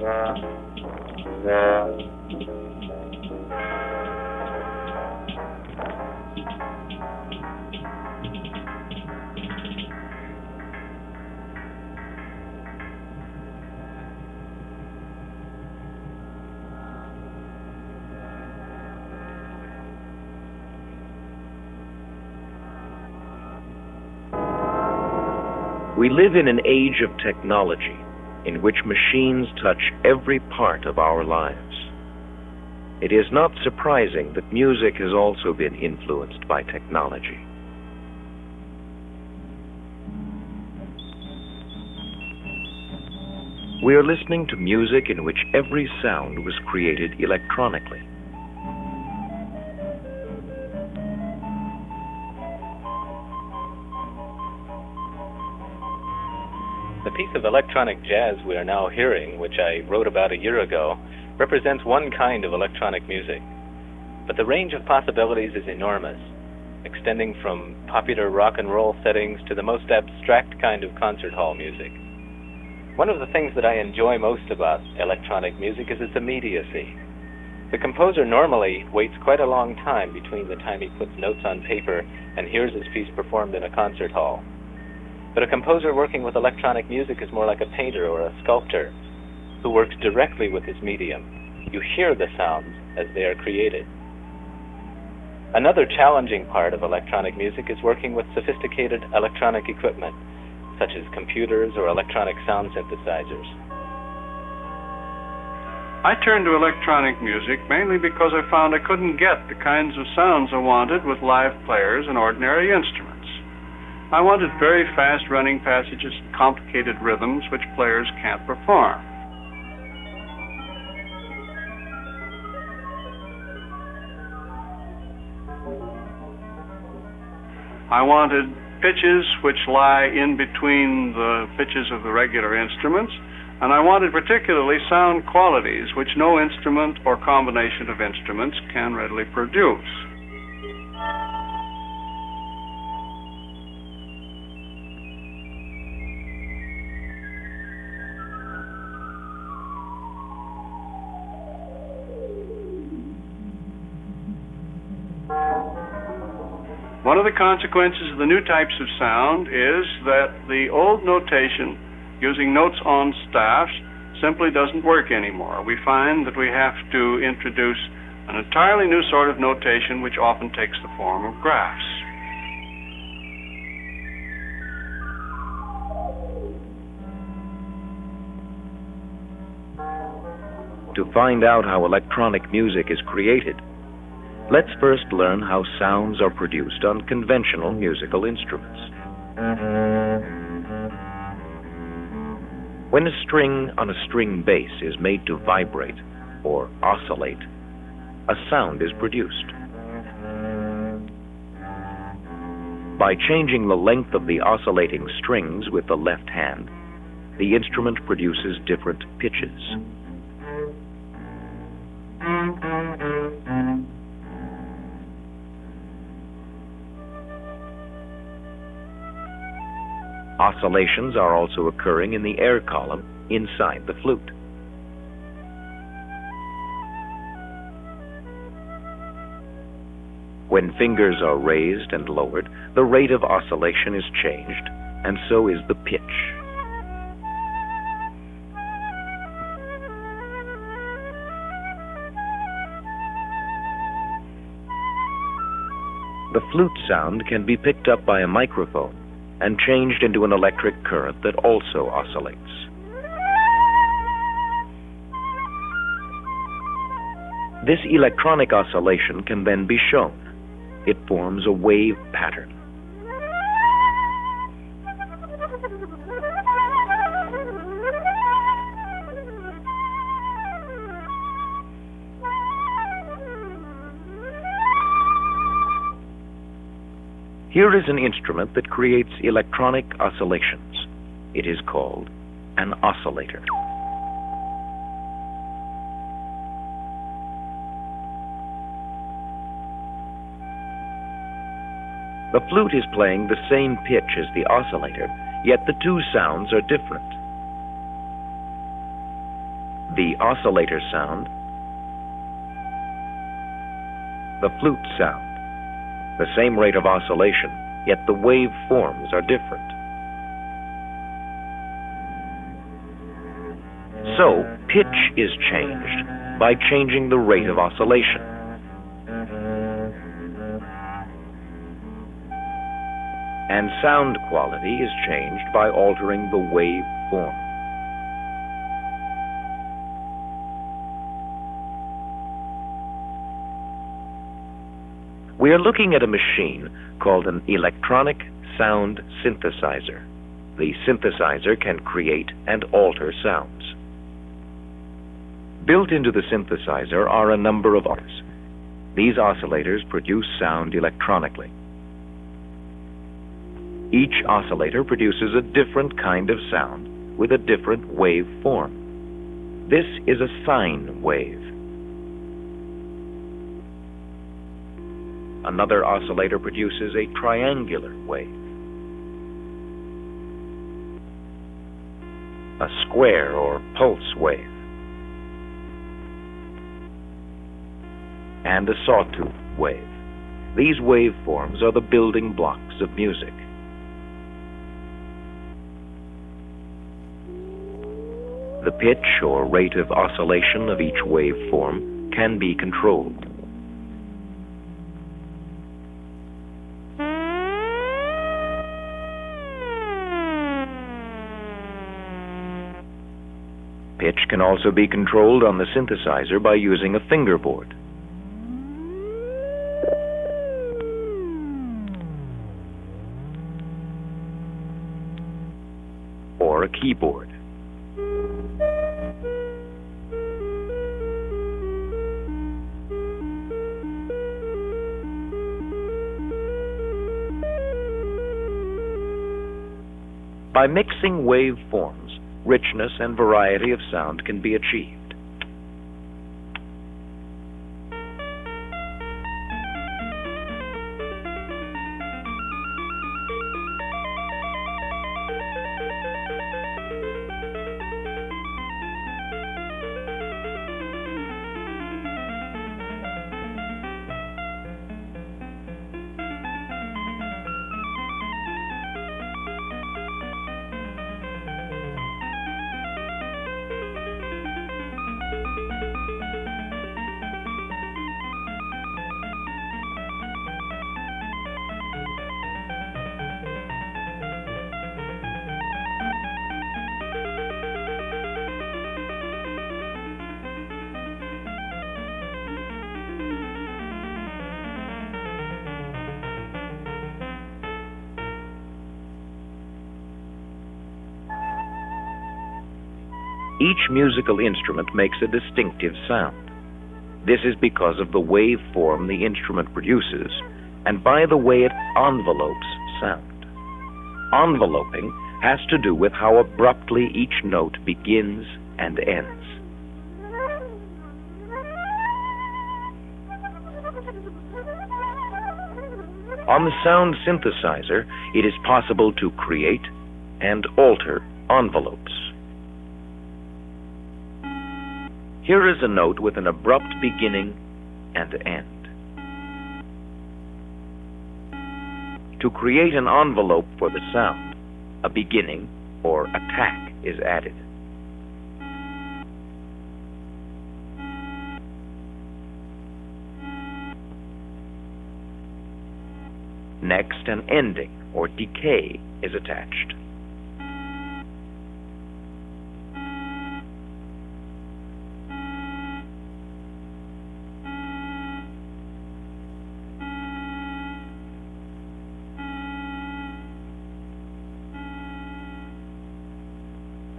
We live in an age of technology in which machines touch every part of our lives. It is not surprising that music has also been influenced by technology. We are listening to music in which every sound was created electronically. The piece of electronic jazz we are now hearing, which I wrote about a year ago, represents one kind of electronic music. But the range of possibilities is enormous, extending from popular rock and roll settings to the most abstract kind of concert hall music. One of the things that I enjoy most about electronic music is its immediacy. The composer normally waits quite a long time between the time he puts notes on paper and hears his piece performed in a concert hall. But a composer working with electronic music is more like a painter or a sculptor who works directly with his medium. You hear the sounds as they are created. Another challenging part of electronic music is working with sophisticated electronic equipment, such as computers or electronic sound synthesizers. I turned to electronic music mainly because I found I couldn't get the kinds of sounds I wanted with live players and ordinary instruments. I wanted very fast running passages and complicated rhythms which players can't perform. I wanted pitches which lie in between the pitches of the regular instruments, and I wanted particularly sound qualities which no instrument or combination of instruments can readily produce. One of the consequences of the new types of sound is that the old notation, using notes on staffs, simply doesn't work anymore. We find that we have to introduce an entirely new sort of notation which often takes the form of graphs. To find out how electronic music is created, let's first learn how sounds are produced on conventional musical instruments. When a string on a string bass is made to vibrate or oscillate, a sound is produced. By changing the length of the oscillating strings with the left hand, the instrument produces different pitches. Oscillations are also occurring in the air column inside the flute. When fingers are raised and lowered, the rate of oscillation is changed, and so is the pitch. The flute sound can be picked up by a microphone and changed into an electric current that also oscillates. This electronic oscillation can then be shown. It forms a wave pattern. Here is an instrument that creates electronic oscillations. It is called an oscillator. The flute is playing the same pitch as the oscillator, yet the two sounds are different. the oscillator sound, the flute sound. The same rate of oscillation, yet the wave forms are different. So, pitch is changed by changing the rate of oscillation. And sound quality is changed by altering the wave form. We are looking at a machine called an electronic sound synthesizer. The synthesizer can create and alter sounds. Built into the synthesizer are a number of oscillators. These oscillators produce sound electronically. Each oscillator produces a different kind of sound with a different wave form. This is a sine wave. Another oscillator produces a triangular wave, a square or pulse wave, and a sawtooth wave. These waveforms are the building blocks of music. The pitch or rate of oscillation of each waveform can be controlled. Pitch can also be controlled on the synthesizer by using a fingerboard. Or a keyboard. By mixing waveforms, richness and variety of sound can be achieved. Each musical instrument makes a distinctive sound. This is because of the waveform the instrument produces and by the way it envelopes sound. Enveloping has to do with how abruptly each note begins and ends. On the sound synthesizer, it is possible to create and alter envelopes. Here is a note with an abrupt beginning and end. To create an envelope for the sound, a beginning or attack is added. Next, an ending or decay is attached.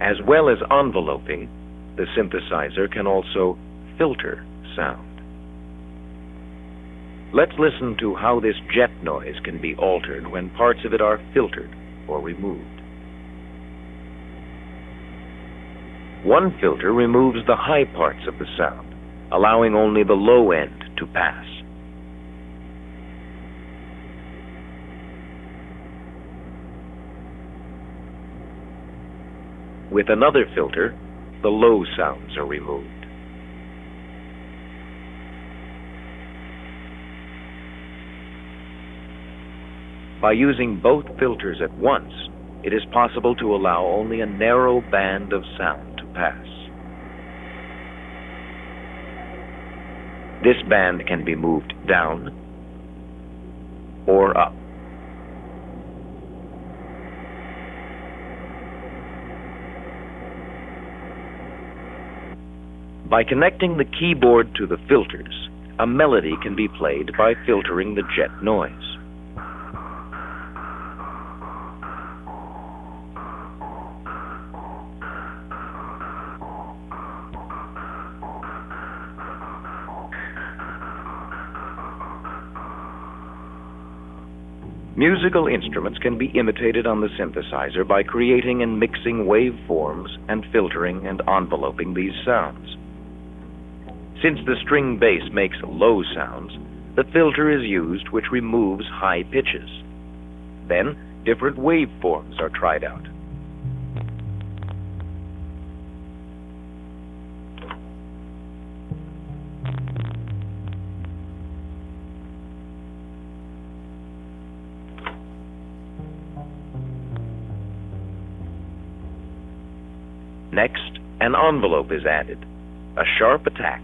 As well as enveloping, the synthesizer can also filter sound. Let's listen to how this jet noise can be altered when parts of it are filtered or removed. One filter removes the high parts of the sound, allowing only the low end to pass. With another filter, the low sounds are removed. By using both filters at once, it is possible to allow only a narrow band of sound to pass. This band can be moved down or up. By connecting the keyboard to the filters, a melody can be played by filtering the jet noise. Musical instruments can be imitated on the synthesizer by creating and mixing waveforms and filtering and enveloping these sounds. Since the string bass makes low sounds, the filter is used which removes high pitches. Then, different waveforms are tried out. Next, an envelope is added, a sharp attack.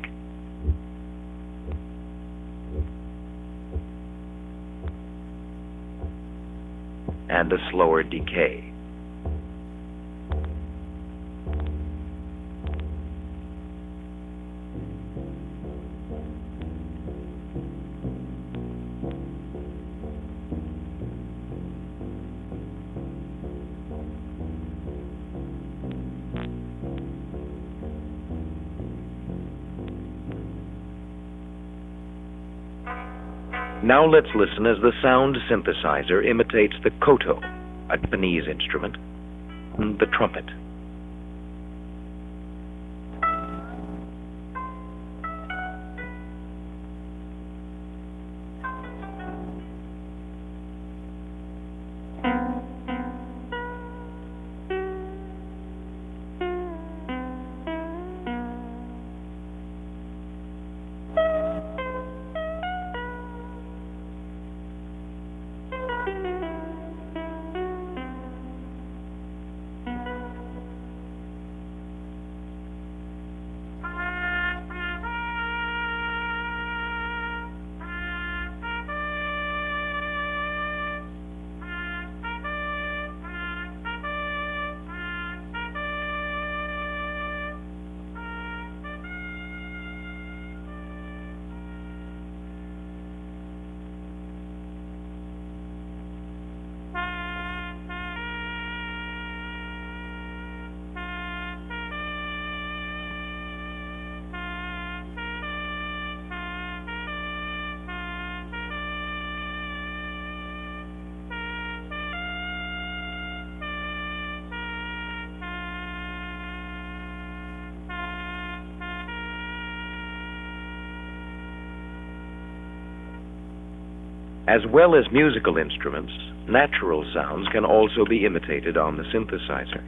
And a slower decay. Now let's listen as the sound synthesizer imitates the koto, a Japanese instrument, and the trumpet. As well as musical instruments, natural sounds can also be imitated on the synthesizer.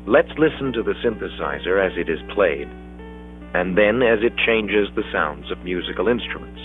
Let's listen to the synthesizer as it is played, and then as it changes the sounds of musical instruments.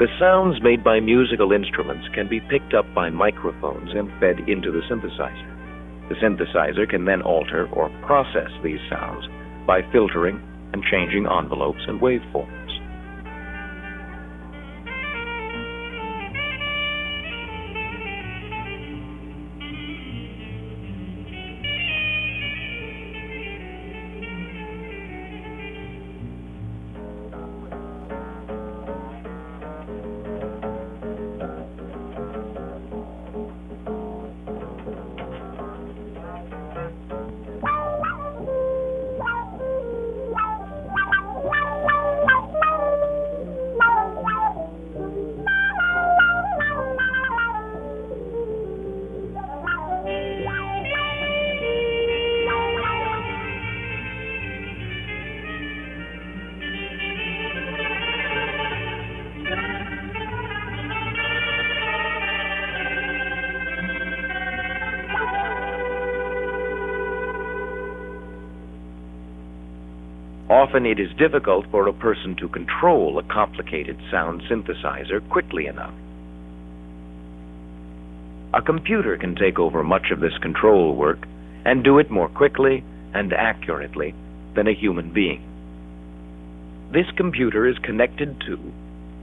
The sounds made by musical instruments can be picked up by microphones and fed into the synthesizer. The synthesizer can then alter or process these sounds by filtering and changing envelopes and waveforms. Often it is difficult for a person to control a complicated sound synthesizer quickly enough. A computer can take over much of this control work and do it more quickly and accurately than a human being. This computer is connected to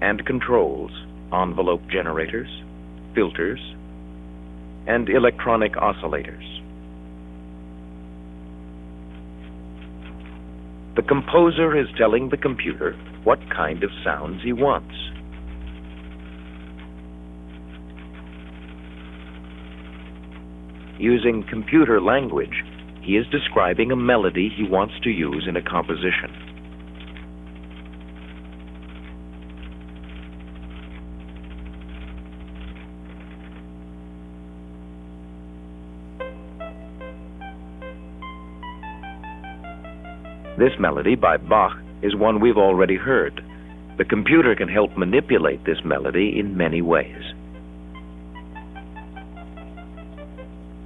and controls envelope generators, filters, and electronic oscillators. The composer is telling the computer what kind of sounds he wants. Using computer language, he is describing a melody he wants to use in a composition. This melody by Bach is one we've already heard. The computer can help manipulate this melody in many ways.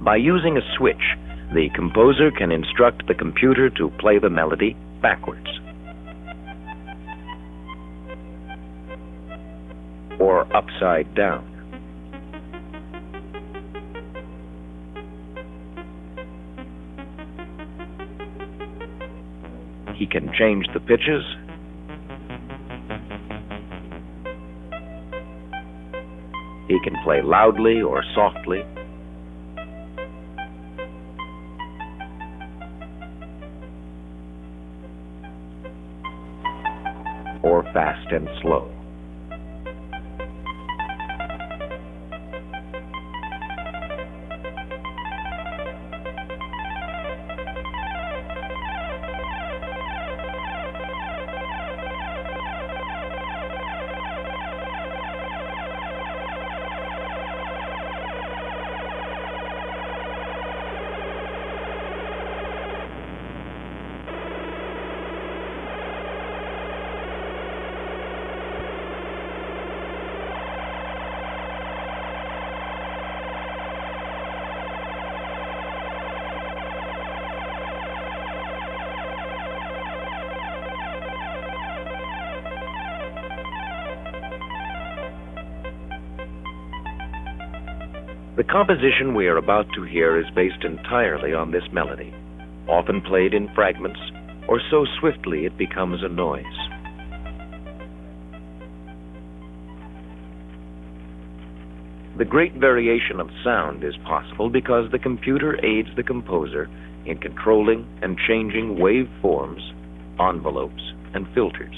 By using a switch, the composer can instruct the computer to play the melody backwards, or upside down. He can change the pitches, he can play loudly or softly, or fast and slow. The composition we are about to hear is based entirely on this melody, often played in fragments or so swiftly it becomes a noise. The great variation of sound is possible because the computer aids the composer in controlling and changing waveforms, envelopes, and filters.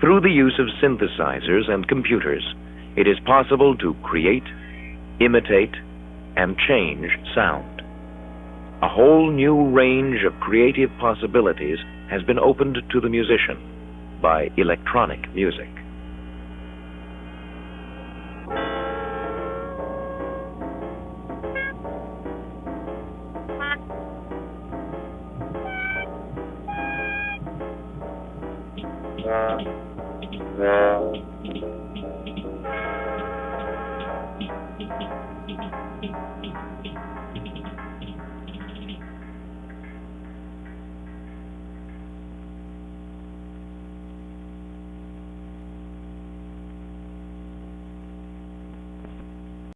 Through the use of synthesizers and computers, it is possible to create, imitate, and change sound. A whole new range of creative possibilities has been opened to the musician by electronic music.